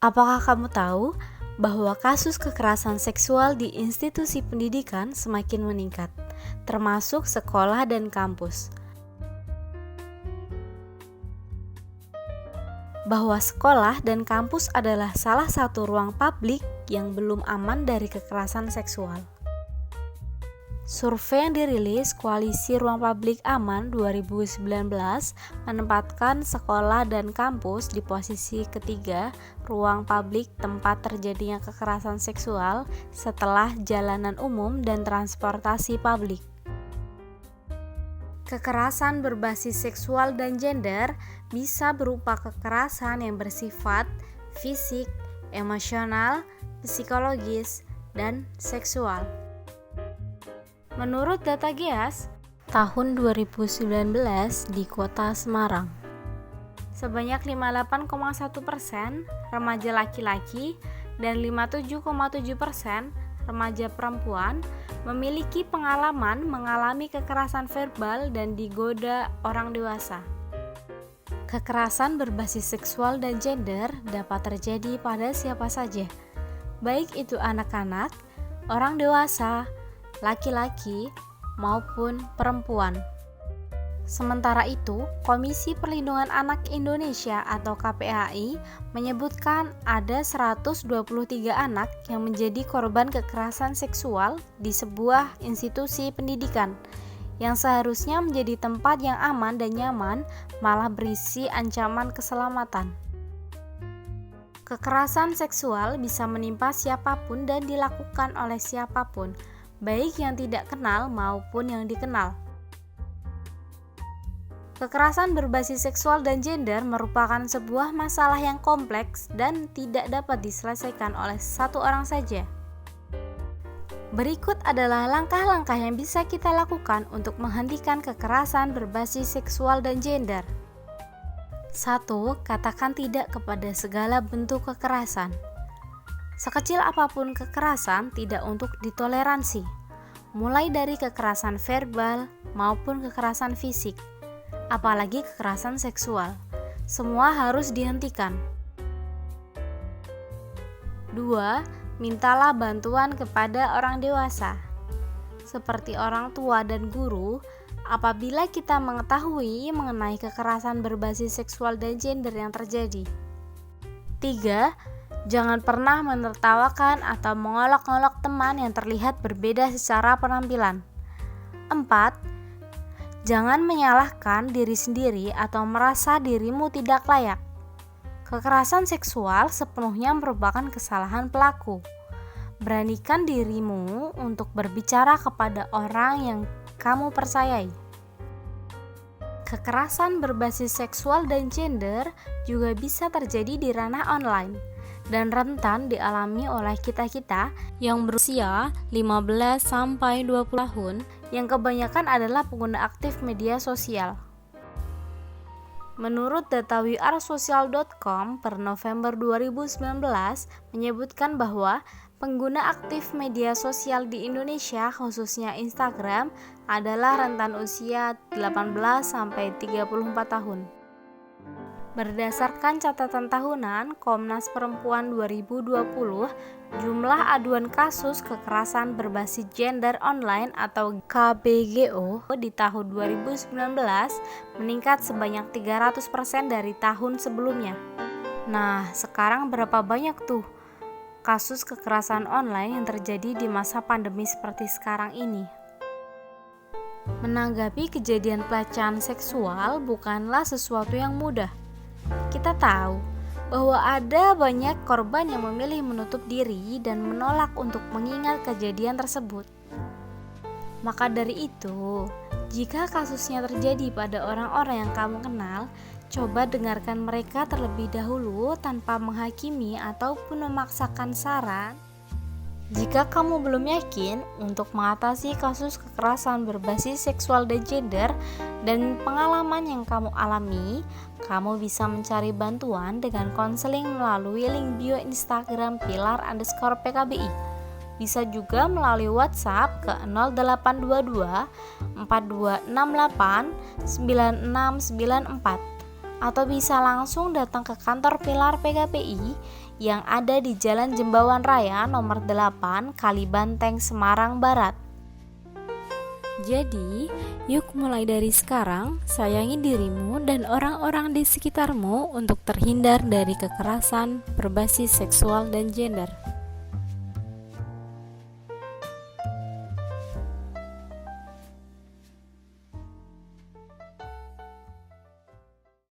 Apakah kamu tahu bahwa kasus kekerasan seksual di institusi pendidikan semakin meningkat, termasuk sekolah dan kampus? Bahwa sekolah dan kampus adalah salah satu ruang publik yang belum aman dari kekerasan seksual. Survei yang dirilis Koalisi Ruang Publik Aman 2019 menempatkan sekolah dan kampus di posisi ketiga ruang publik tempat terjadinya kekerasan seksual setelah jalanan umum dan transportasi publik. Kekerasan berbasis seksual dan gender bisa berupa kekerasan yang bersifat fisik, emosional, psikologis, dan seksual. Menurut data GIAS, tahun 2019 di Kota Semarang, sebanyak 58,1% remaja laki-laki dan 57,7% remaja perempuan memiliki pengalaman mengalami kekerasan verbal dan digoda orang dewasa. Kekerasan berbasis seksual dan gender dapat terjadi pada siapa saja, baik itu anak-anak, orang dewasa, laki-laki, maupun perempuan. Sementara itu, Komisi Perlindungan Anak Indonesia atau KPAI menyebutkan ada 123 anak yang menjadi korban kekerasan seksual di sebuah institusi pendidikan yang seharusnya menjadi tempat yang aman dan nyaman malah berisi ancaman keselamatan. Kekerasan seksual bisa menimpa siapapun dan dilakukan oleh siapapun, baik yang tidak kenal maupun yang dikenal. Kekerasan berbasis seksual dan gender merupakan sebuah masalah yang kompleks dan tidak dapat diselesaikan oleh satu orang saja. Berikut adalah langkah-langkah yang bisa kita lakukan untuk menghentikan kekerasan berbasis seksual dan gender. 1. Katakan tidak kepada segala bentuk kekerasan. Sekecil apapun kekerasan tidak untuk ditoleransi, mulai dari kekerasan verbal maupun kekerasan fisik, apalagi kekerasan seksual. Semua harus dihentikan. 2. Mintalah bantuan kepada orang dewasa, seperti orang tua dan guru, apabila kita mengetahui mengenai kekerasan berbasis seksual dan gender yang terjadi. 3. Jangan pernah menertawakan atau mengolok-olok teman yang terlihat berbeda secara penampilan. 4. Jangan menyalahkan diri sendiri atau merasa dirimu tidak layak. Kekerasan seksual sepenuhnya merupakan kesalahan pelaku. Beranikan dirimu untuk berbicara kepada orang yang kamu percayai. Kekerasan berbasis seksual dan gender juga bisa terjadi di ranah online dan rentan dialami oleh kita-kita yang berusia 15-20 tahun yang kebanyakan adalah pengguna aktif media sosial. Menurut data wearesocial.com per November 2019 menyebutkan bahwa pengguna aktif media sosial di Indonesia khususnya Instagram adalah rentan usia 18-34 tahun. Berdasarkan catatan tahunan Komnas Perempuan 2020, jumlah aduan kasus kekerasan berbasis gender online atau KBGO di tahun 2019 meningkat sebanyak 300% dari tahun sebelumnya. Nah, sekarang berapa banyak tuh kasus kekerasan online yang terjadi di masa pandemi seperti sekarang ini? Menanggapi kejadian pelecehan seksual bukanlah sesuatu yang mudah. Kita tahu bahwa ada banyak korban yang memilih menutup diri dan menolak untuk mengingat kejadian tersebut. Maka dari itu, jika kasusnya terjadi pada orang-orang yang kamu kenal, coba dengarkan mereka terlebih dahulu tanpa menghakimi ataupun memaksakan saran. Jika kamu belum yakin untuk mengatasi kasus kekerasan berbasis seksual dan gender dan pengalaman yang kamu alami, kamu bisa mencari bantuan dengan konseling melalui link bio Instagram @pilar_PKBI. Bisa juga melalui WhatsApp ke 0822 4268 9694 atau bisa langsung datang ke kantor Pilar PKPI yang ada di Jalan Jembawan Raya nomor 8 Kalibanteng, Semarang Barat. Jadi, yuk mulai dari sekarang sayangi dirimu dan orang-orang di sekitarmu untuk terhindar dari kekerasan berbasis seksual dan gender.